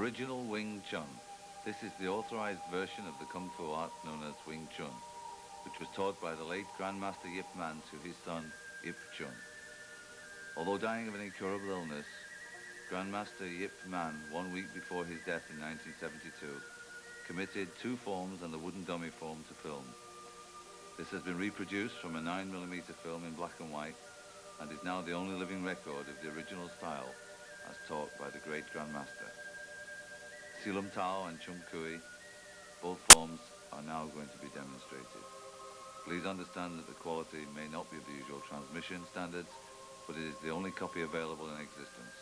Original Wing Chun. This is the authorized version of the Kung Fu art known as Wing Chun, which was taught by the late Grandmaster Yip Man to his son, Yip Chun. Although dying of an incurable illness, Grandmaster Yip Man, 1 week before his death in 1972, committed 2 forms and the wooden dummy form to film. This has been reproduced from a 9mm film in black and white and is now the only living record of the original style as taught by the great Grandmaster. Siu Nim Tao and Ng Mui, both forms are now going to be demonstrated. Please understand that the quality may not be of the usual transmission standards, but it is the only copy available in existence.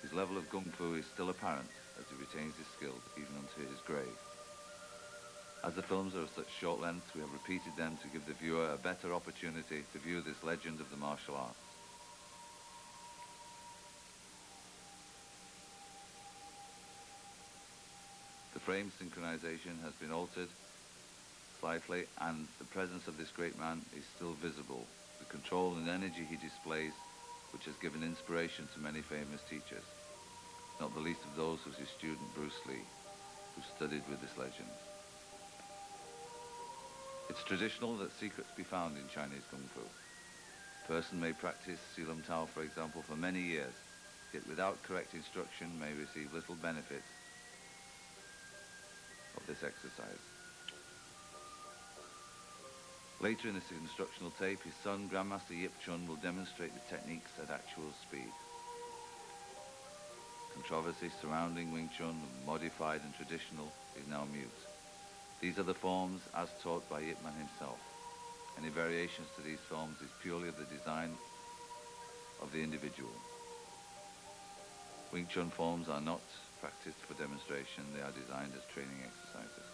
His level of Kung Fu is still apparent as he retains his skill even unto his grave. As the films are of such short length, we have repeated them to give the viewer a better opportunity to view this legend of the martial arts. The frame synchronization has been altered slightly, and the presence of this great man is still visible. The control and energy he displays, which has given inspiration to many famous teachers, not the least of those was his student Bruce Lee, who studied with this legend. It's traditional that secrets be found in Chinese Kung Fu. A person may practice Siu Nim Tao, for example, for many years, yet without correct instruction may receive little benefit of this exercise. Later in this instructional tape, his son, Grandmaster Yip Chun, will demonstrate the techniques at actual speed. Controversy surrounding Wing Chun, modified and traditional, is now mute. These are the forms as taught by Yip Man himself. Any variations to these forms is purely of the design of the individual. Wing Chun forms are not practiced for demonstration, they are designed as training exercises.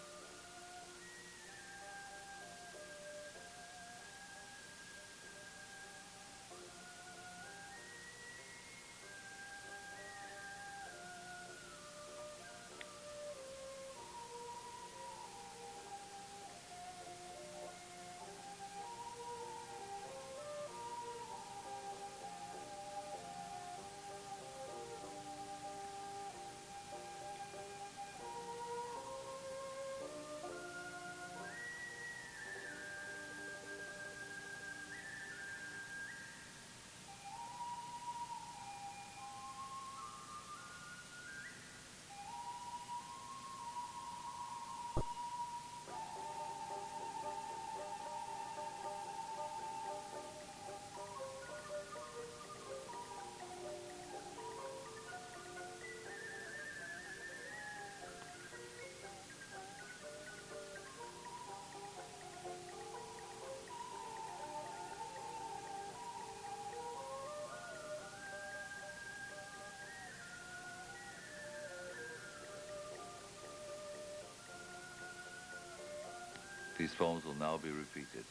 These forms will now be repeated.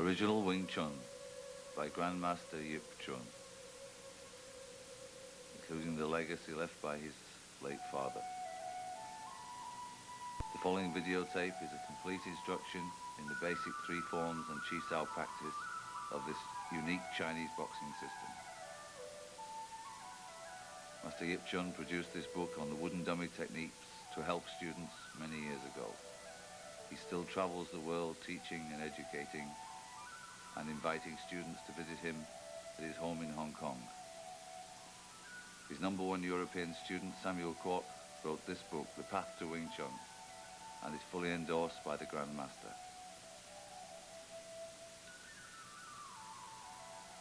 Original Wing Chun by Grandmaster Yip Chun, including the legacy left by his late father. The following videotape is a complete instruction in the basic three forms and Chi Sao practice of this unique Chinese boxing system. Master Yip Chun produced this book on the wooden dummy techniques to help students many years ago. He still travels the world teaching and educating and inviting students to visit him at his home in Hong Kong. His #1 European student, Samuel Kwok, wrote this book, The Path to Wing Chun, and is fully endorsed by the Grandmaster.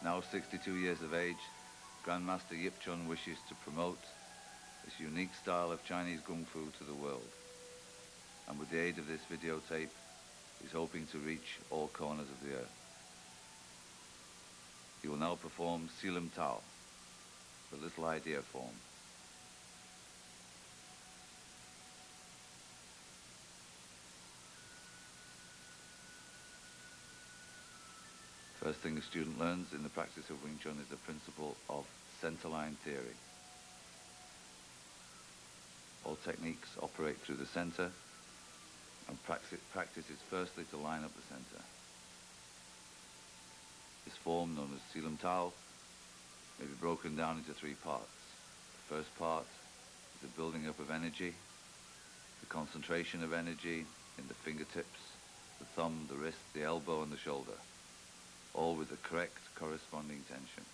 Now 62 years of age, Grandmaster Yip Chun wishes to promote this unique style of Chinese Kung Fu to the world. And with the aid of this videotape, he's hoping to reach all corners of the earth. He will now perform Siu Nim Tao, the little idea form. First thing a student learns in the practice of Wing Chun is the principle of centerline theory. All techniques operate through the center, and practice is firstly to line up the center. This form, known as Siu Nim Tao, may be broken down into three parts. The first part is the building up of energy, the concentration of energy in the fingertips, the thumb, the wrist, the elbow, and the shoulder, all with the correct corresponding tension.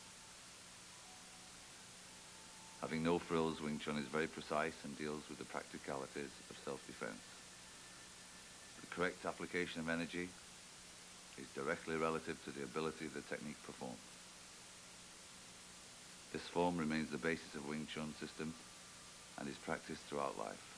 Having no frills, Wing Chun is very precise and deals with the practicalities of self-defense. The correct application of energy is directly relative to the ability the technique performs. This form remains the basis of Wing Chun system and is practiced throughout life.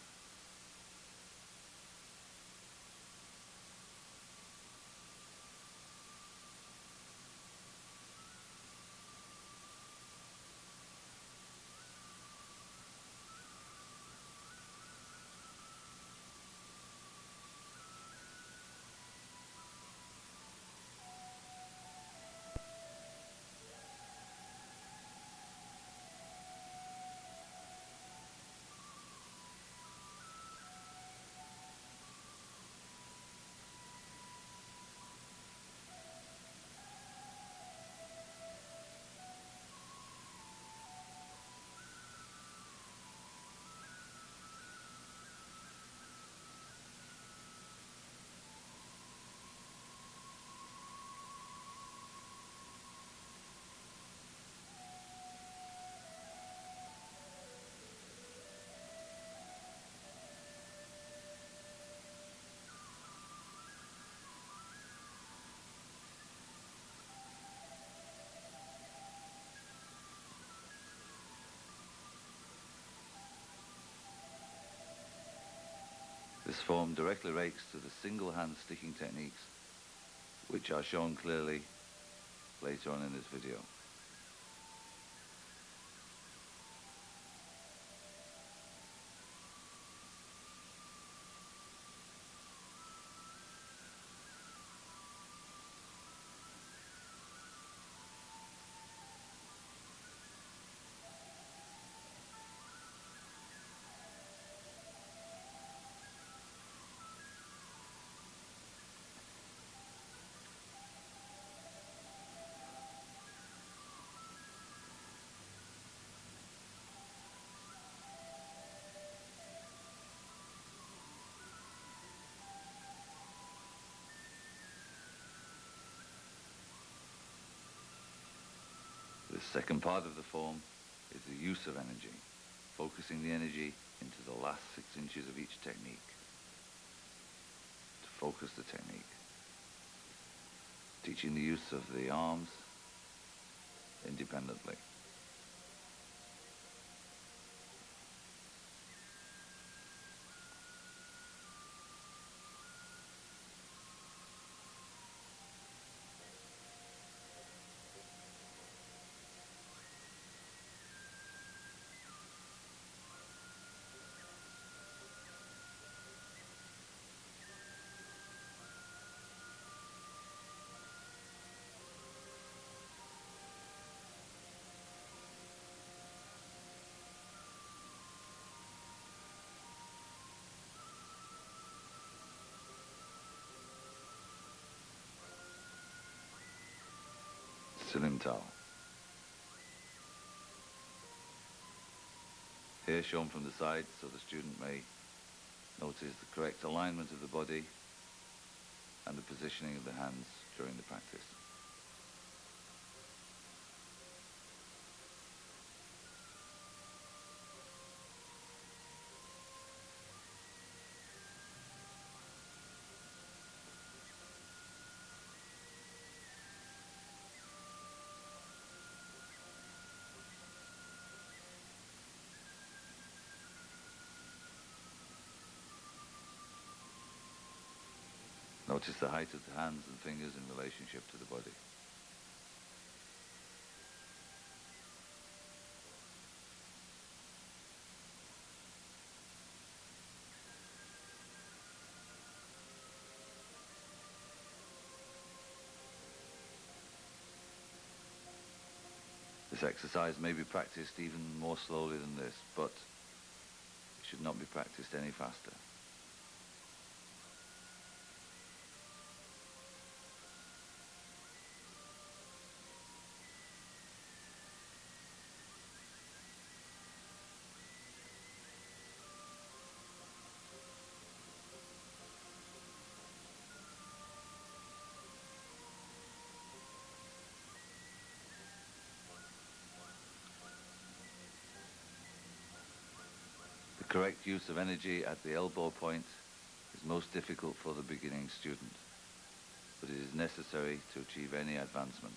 This form directly relates to the single hand sticking techniques, which are shown clearly later on in this video. The second part of the form is the use of energy, focusing the energy into the last 6 inches of each technique to focus the technique. Teaching the use of the arms independently. Siu Nim Tao. Here shown from the side so the student may notice the correct alignment of the body and the positioning of the hands during the practice. Notice the height of the hands and fingers in relationship to the body. This exercise may be practiced even more slowly than this, but it should not be practiced any faster. The correct use of energy at the elbow point is most difficult for the beginning student, but it is necessary to achieve any advancement.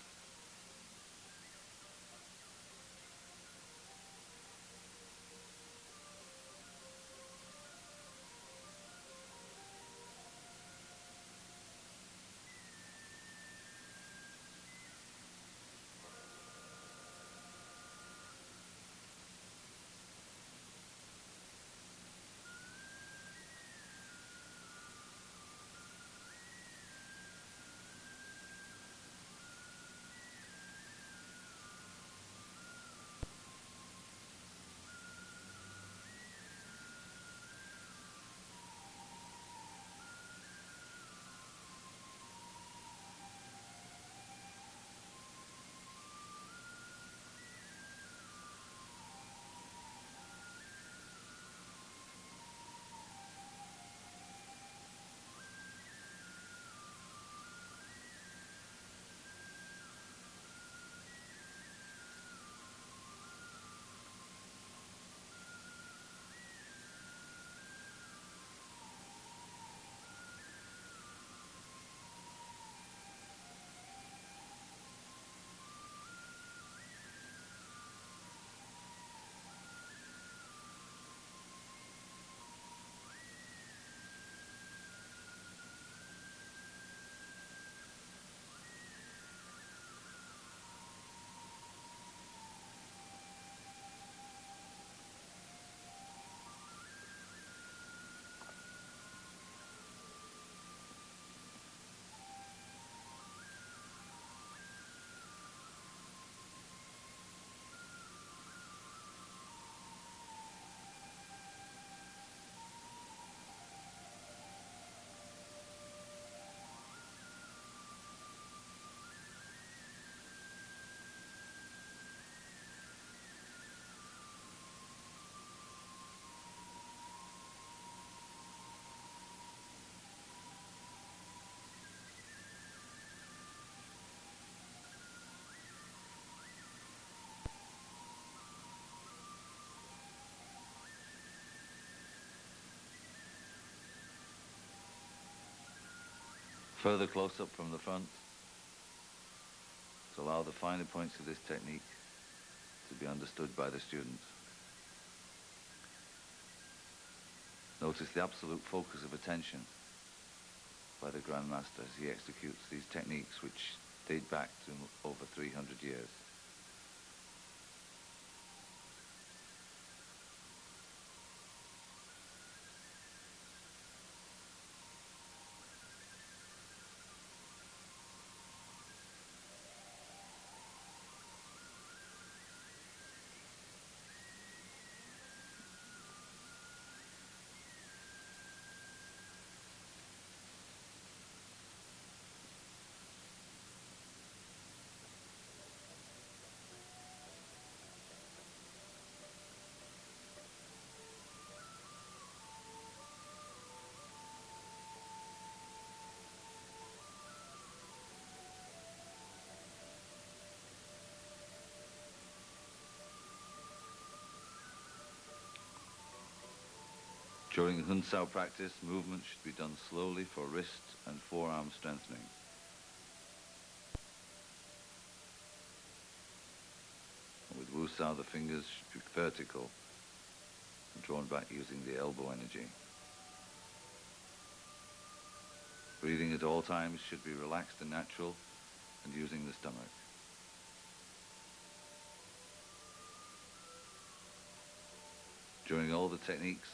Further close-up from the front to allow the finer points of this technique to be understood by the student. Notice the absolute focus of attention by the Grandmaster as he executes these techniques which date back to over 300 years. During Hun Sao practice, movement should be done slowly for wrist and forearm strengthening. With Wu Sao, the fingers should be vertical and drawn back using the elbow energy. Breathing at all times should be relaxed and natural and using the stomach. During all the techniques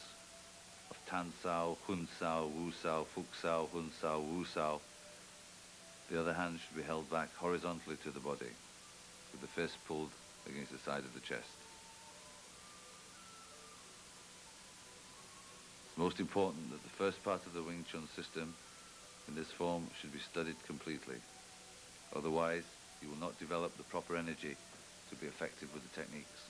of Tan Sao, Hun Sao, Wu Sao, Fuk Sao, Hun Sao, Wu Sao, the other hand should be held back horizontally to the body, with the fist pulled against the side of the chest. It's most important that the first part of the Wing Chun system in this form should be studied completely. Otherwise, you will not develop the proper energy to be effective with the techniques.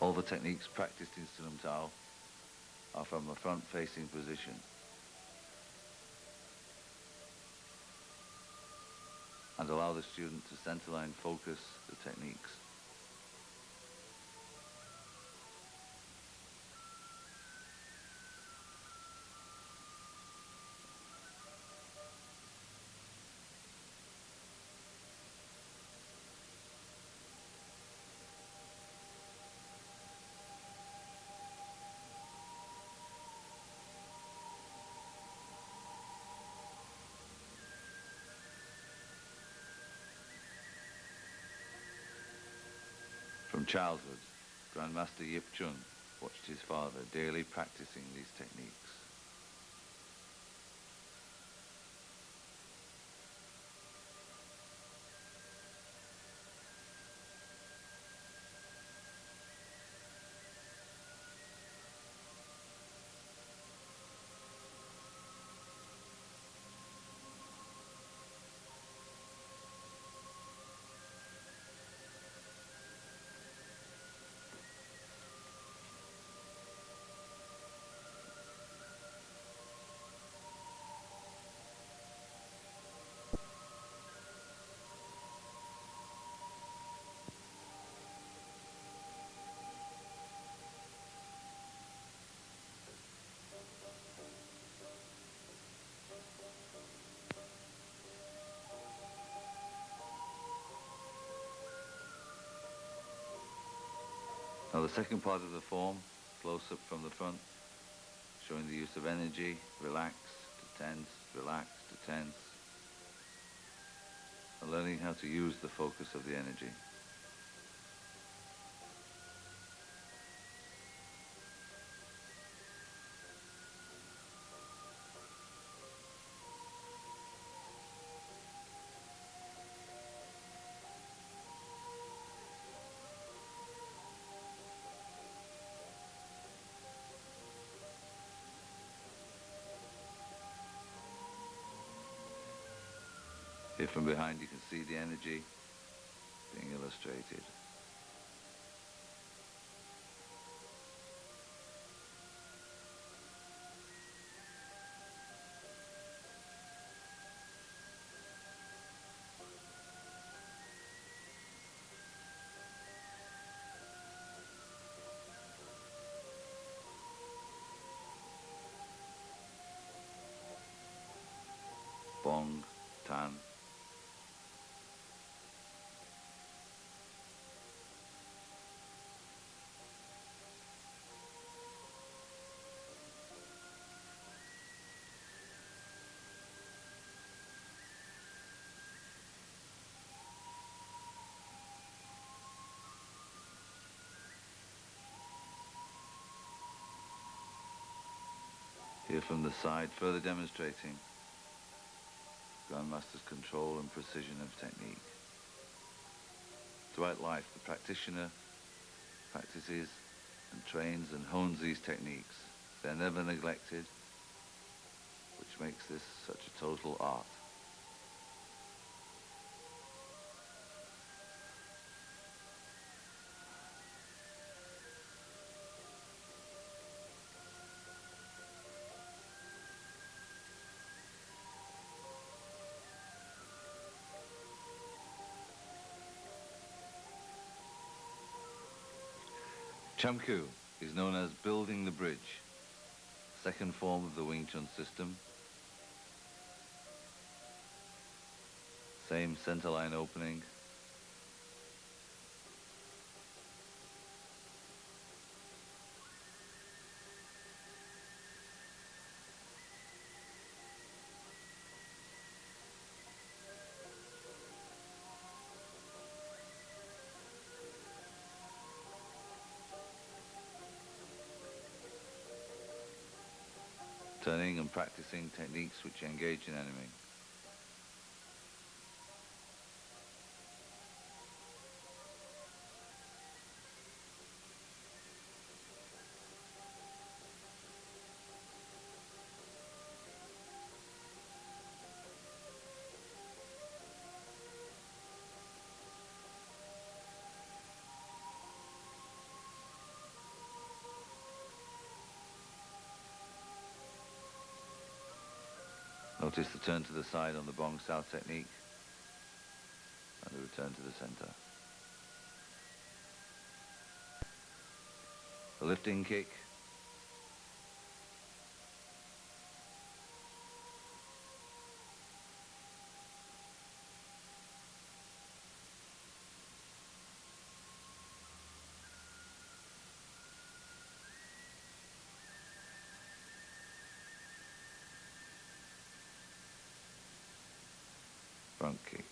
All the techniques practiced in Siu Nim Tao are from a front-facing position. And allow the student to centerline focus the techniques. From childhood, Grandmaster Yip Chun watched his father daily practicing these techniques. Now the second part of the form, close-up from the front, showing the use of energy, relax to tense, relax to tense, and learning how to use the focus of the energy. Here from behind you can see the energy being illustrated. Japan. Here from the side, further demonstrating Grandmaster's control and precision of technique. Throughout life, the practitioner practices and trains and hones these techniques. They're never neglected, which makes this such a total art. Chamku is known as building the bridge, second form of the Wing Chun system. Same centerline opening. Turning and practicing techniques which engage an enemy. Notice the turn to the side on the Bong Sao technique and the return to the center. The lifting kick. Front kick.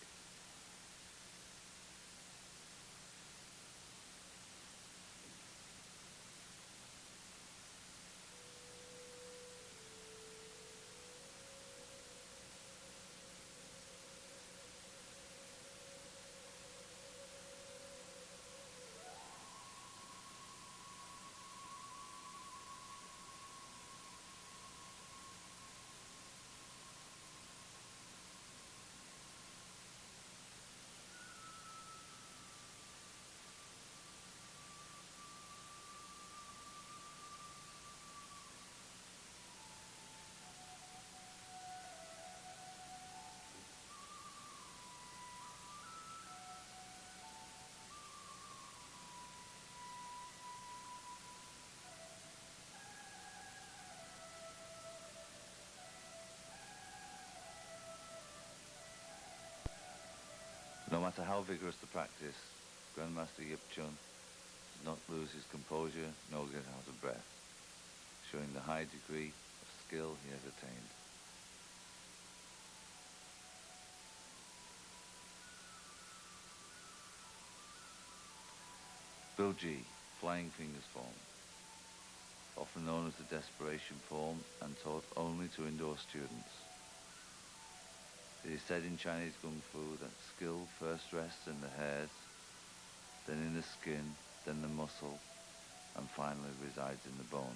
No matter how vigorous the practice, Grandmaster Yip Chun does not lose his composure nor get out of breath, showing the high degree of skill he has attained. Bilji, flying fingers form, often known as the desperation form and taught only to indoor students. It is said in Chinese Kung Fu that skill first rests in the hairs, then in the skin, then the muscle, and finally resides in the bone.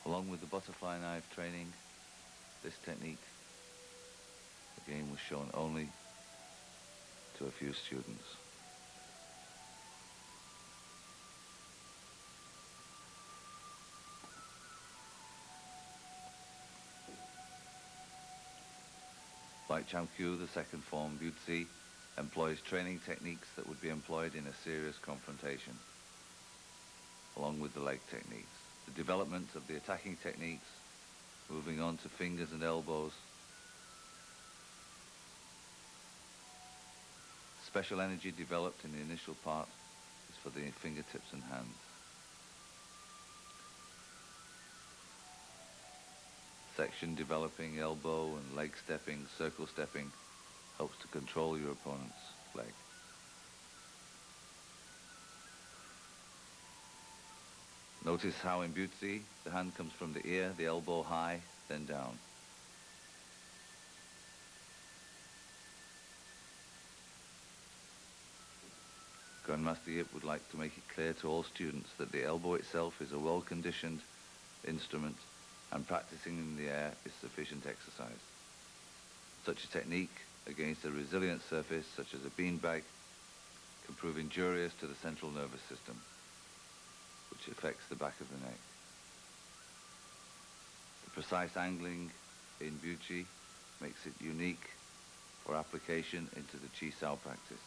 Along with the butterfly knife training, this technique again was shown only to a few students. Like Chamkyu, the second form, Butzi, employs training techniques that would be employed in a serious confrontation, along with the leg techniques. The development of the attacking techniques, moving on to fingers and elbows. Special energy developed in the initial part is for the fingertips and hands. Section developing elbow and leg stepping, circle stepping, helps to control your opponent's leg. Notice how in Butzi, the hand comes from the ear, the elbow high, then down. Grandmaster Yip would like to make it clear to all students that the elbow itself is a well-conditioned instrument and practicing in the air is sufficient exercise. Such a technique against a resilient surface such as a beanbag can prove injurious to the central nervous system, which affects the back of the neck. The precise angling in Butzi makes it unique for application into the Chi Sao practice.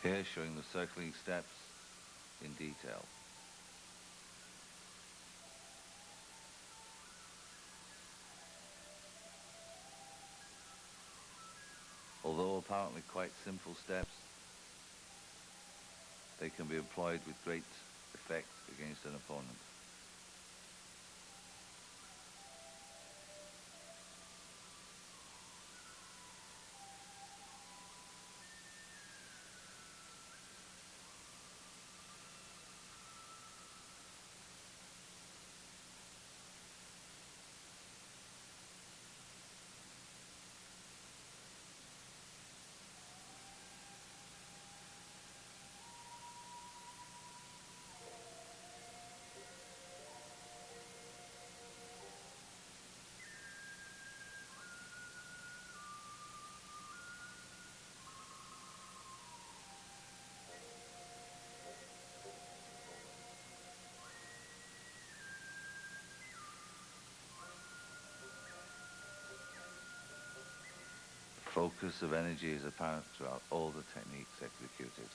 Here showing the circling steps in detail. Although apparently quite simple steps, they can be employed with great effect against an opponent. Focus of energy is apparent throughout all the techniques executed.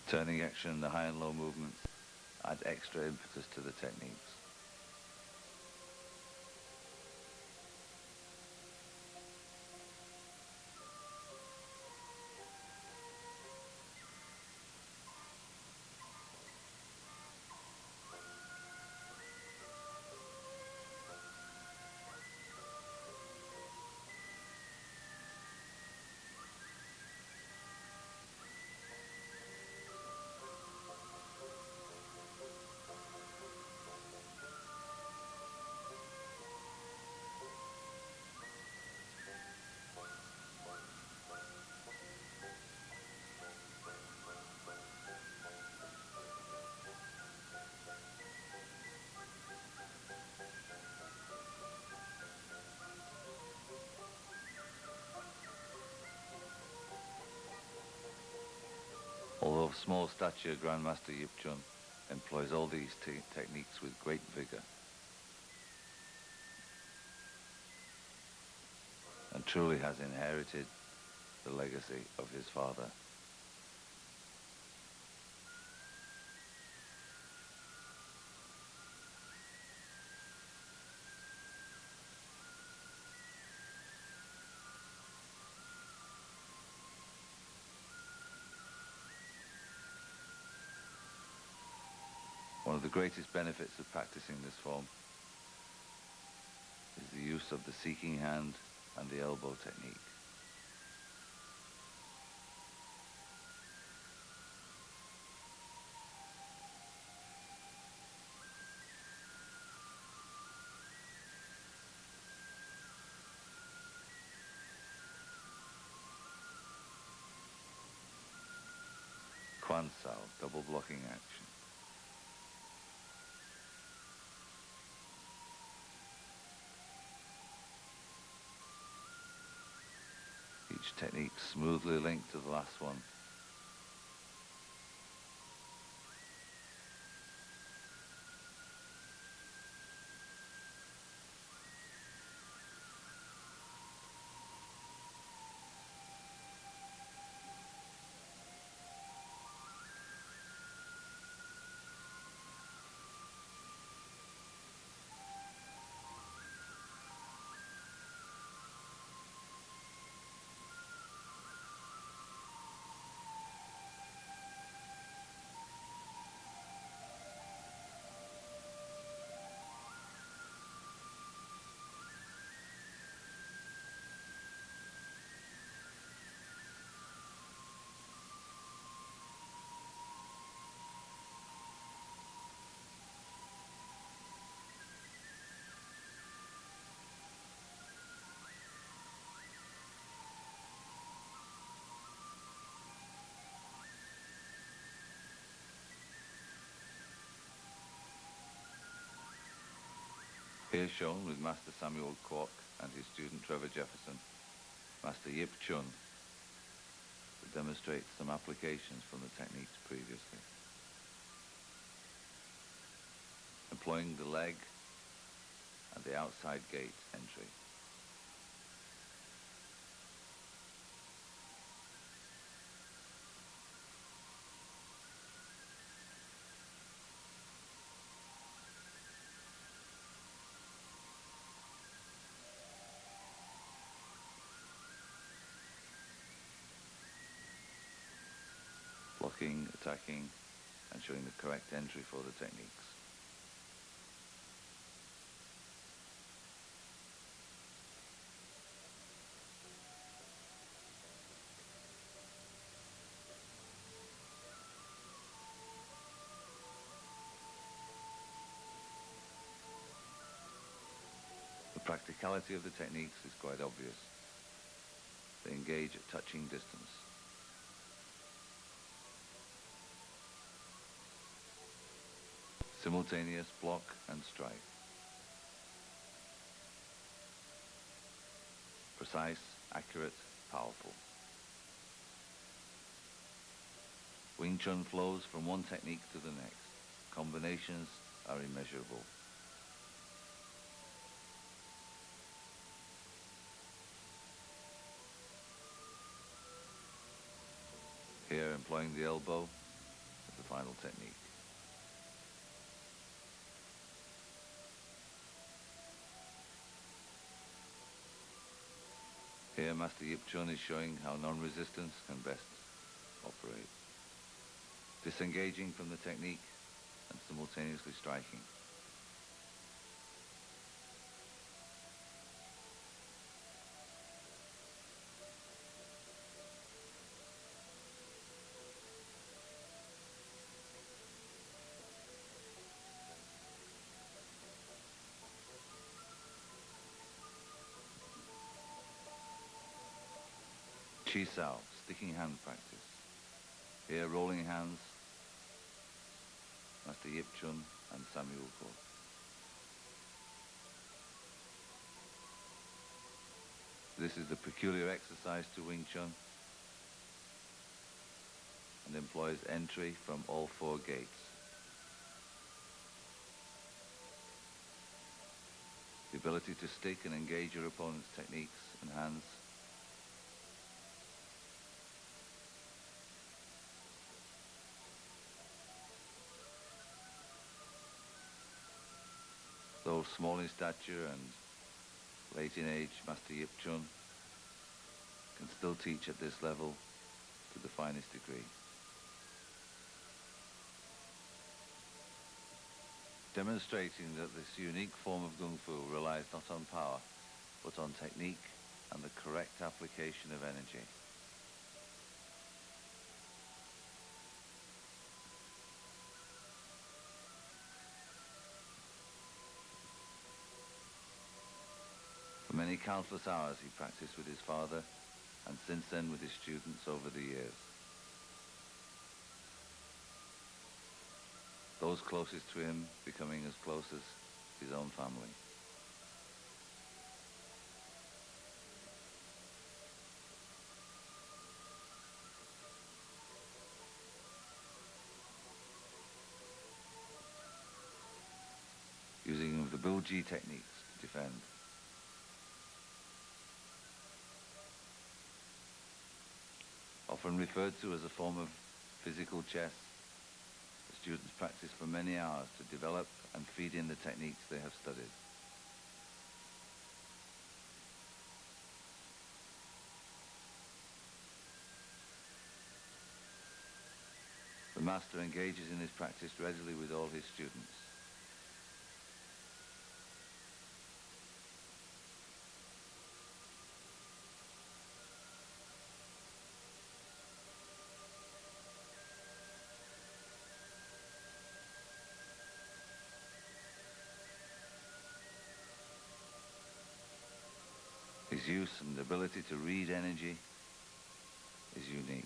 Turning action, the high and low movements add extra impetus to the techniques. Although of small stature, Grandmaster Yip Chun employs all these techniques with great vigor and truly has inherited the legacy of his father. One of the greatest benefits of practicing this form is the use of the seeking hand and the elbow technique. Quan Sao, double blocking action. Each technique smoothly linked to the last one. Here shown with Master Samuel Kwok and his student Trevor Jefferson, Master Yip Chun demonstrates some applications from the techniques previously. Employing the leg and the outside gate entry. Blocking, attacking, and showing the correct entry for the techniques. The practicality of the techniques is quite obvious. They engage at touching distance. Simultaneous block and strike. Precise, accurate, powerful. Wing Chun flows from one technique to the next. Combinations are immeasurable. Here employing the elbow as the final technique. Grandmaster Yip Chun is showing how non-resistance can best operate. Disengaging from the technique and simultaneously striking. Chi Sao, sticking hand practice. Here, rolling hands, Master Yip Chun and Samuel Ko. This is the peculiar exercise to Wing Chun and employs entry from all four gates. The ability to stick and engage your opponent's techniques and hands. Though small in stature and late in age, Master Yip Chun can still teach at this level to the finest degree. Demonstrating that this unique form of Kung Fu relies not on power, but on technique and the correct application of energy. For many countless hours he practiced with his father, and since then with his students over the years. Those closest to him becoming as close as his own family. Using the Buji techniques to defend. Often referred to as a form of physical chess, the students practice for many hours to develop and feed in the techniques they have studied. The master engages in his practice readily with all his students. His use and ability to read energy is unique.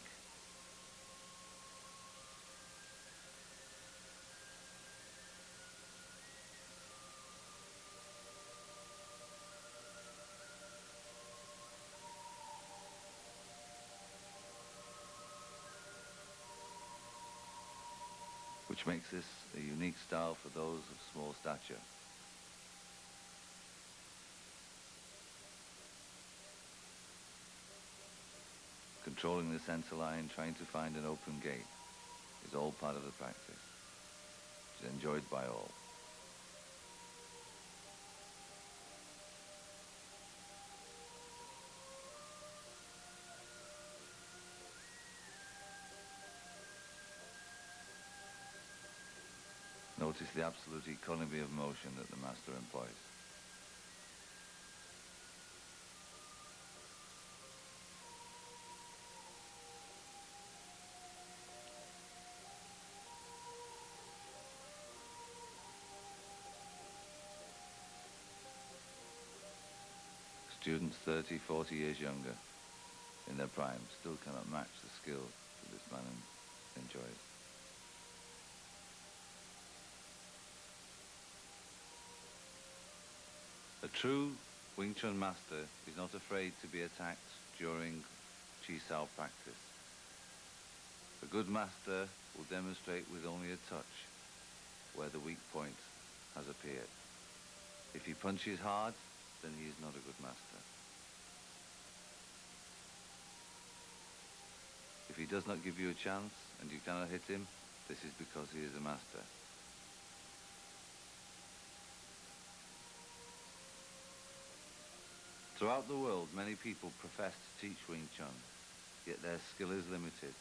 Which makes this a unique style for those of small stature. Controlling the center line, trying to find an open gate, is all part of the practice, which is enjoyed by all. Notice the absolute economy of motion that the master employs. Students 30, 40 years younger, in their prime, still cannot match the skill that this man enjoys. A true Wing Chun master is not afraid to be attacked during Chi Sao practice. A good master will demonstrate with only a touch where the weak point has appeared. If he punches hard, then he is not a good master. If he does not give you a chance and you cannot hit him, this is because he is a master. Throughout the world, many people profess to teach Wing Chun, yet their skill is limited.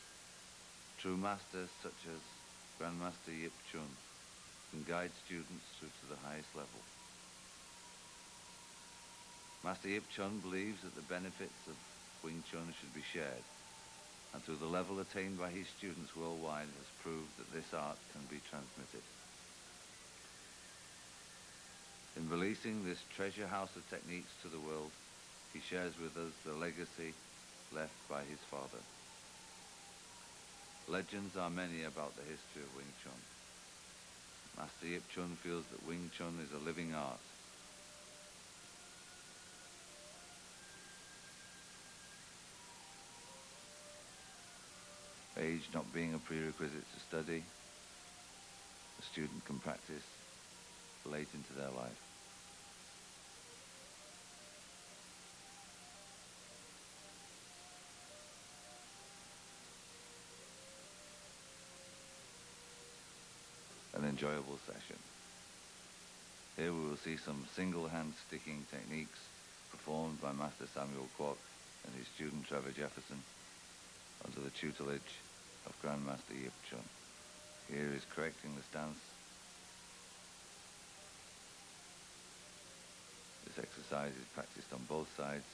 True masters such as Grandmaster Yip Chun can guide students through to the highest level. Master Yip Chun believes that the benefits of Wing Chun should be shared, and through the level attained by his students worldwide has proved that this art can be transmitted. In releasing this treasure house of techniques to the world, he shares with us the legacy left by his father. Legends are many about the history of Wing Chun. Master Yip Chun feels that Wing Chun is a living art. Age not being a prerequisite to study, a student can practice late into their life. An enjoyable session. Here we will see some single-hand sticking techniques performed by Master Samuel Kwok and his student Trevor Jefferson under the tutelage of Grandmaster Yip Chun. Here is correcting the stance. This exercise is practiced on both sides.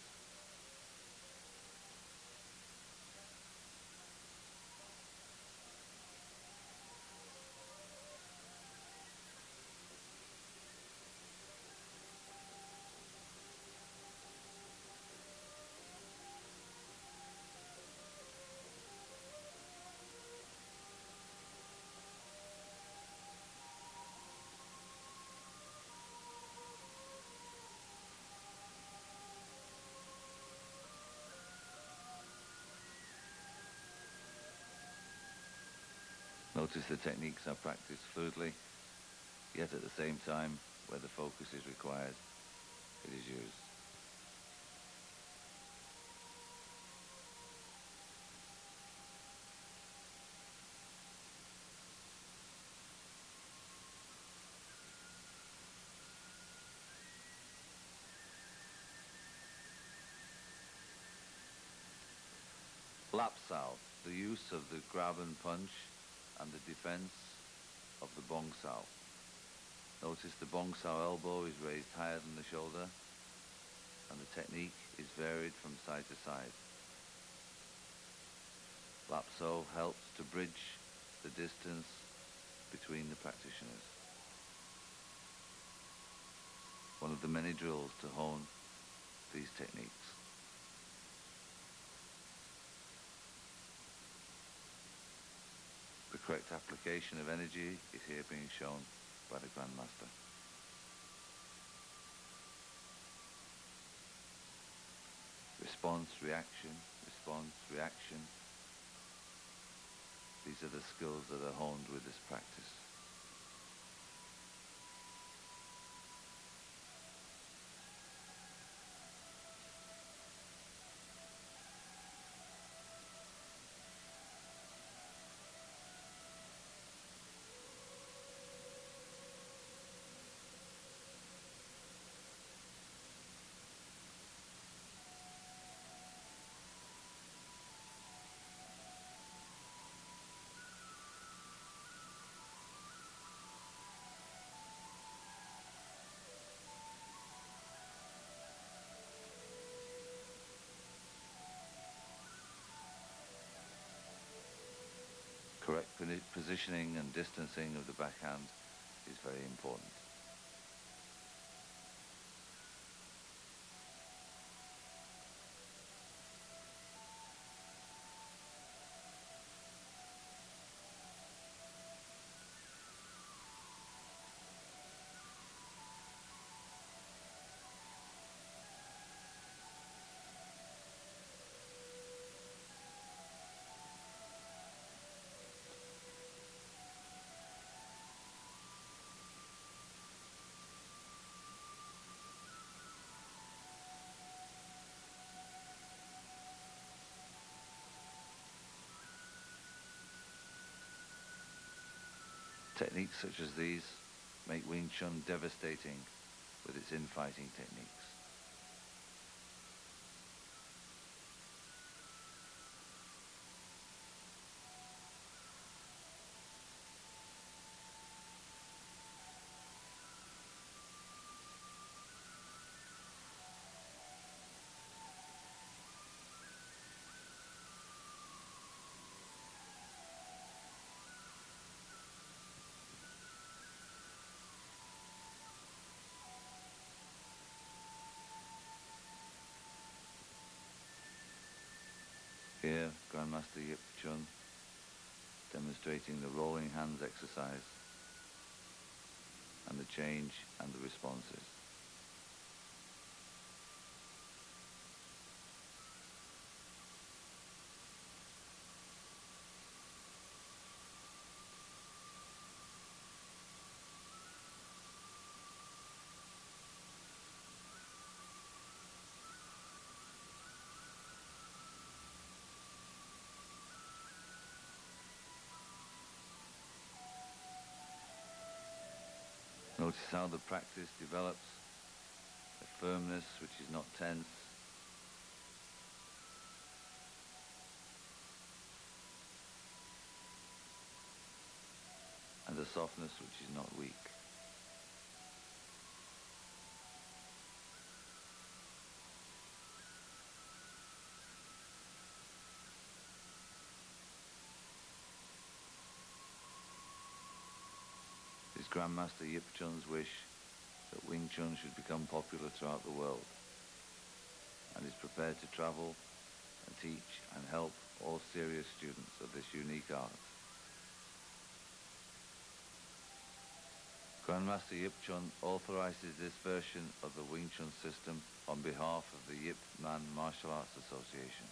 Notice the techniques are practiced fluidly, yet at the same time, where the focus is required, it is used. Lap Sao, the use of the grab and punch and the defense of the Bong Sao. Notice the Bong Sao elbow is raised higher than the shoulder, and the technique is varied from side to side. Lap Sao helps to bridge the distance between the practitioners. One of the many drills to hone these techniques. The correct application of energy is here being shown by the Grandmaster. Response, reaction, response, reaction. These are the skills that are honed with this practice. Correct positioning and distancing of the backhand is very important. Techniques such as these make Wing Chun devastating with its infighting techniques. Grandmaster Yip Chun, demonstrating the rolling hands exercise and the change and the responses. Notice how the practice develops a firmness which is not tense, and a softness which is not weak. It is Grandmaster Yip Chun's wish that Wing Chun should become popular throughout the world, and is prepared to travel and teach and help all serious students of this unique art. Grandmaster Yip Chun authorizes this version of the Wing Chun system on behalf of the Yip Man Martial Arts Association.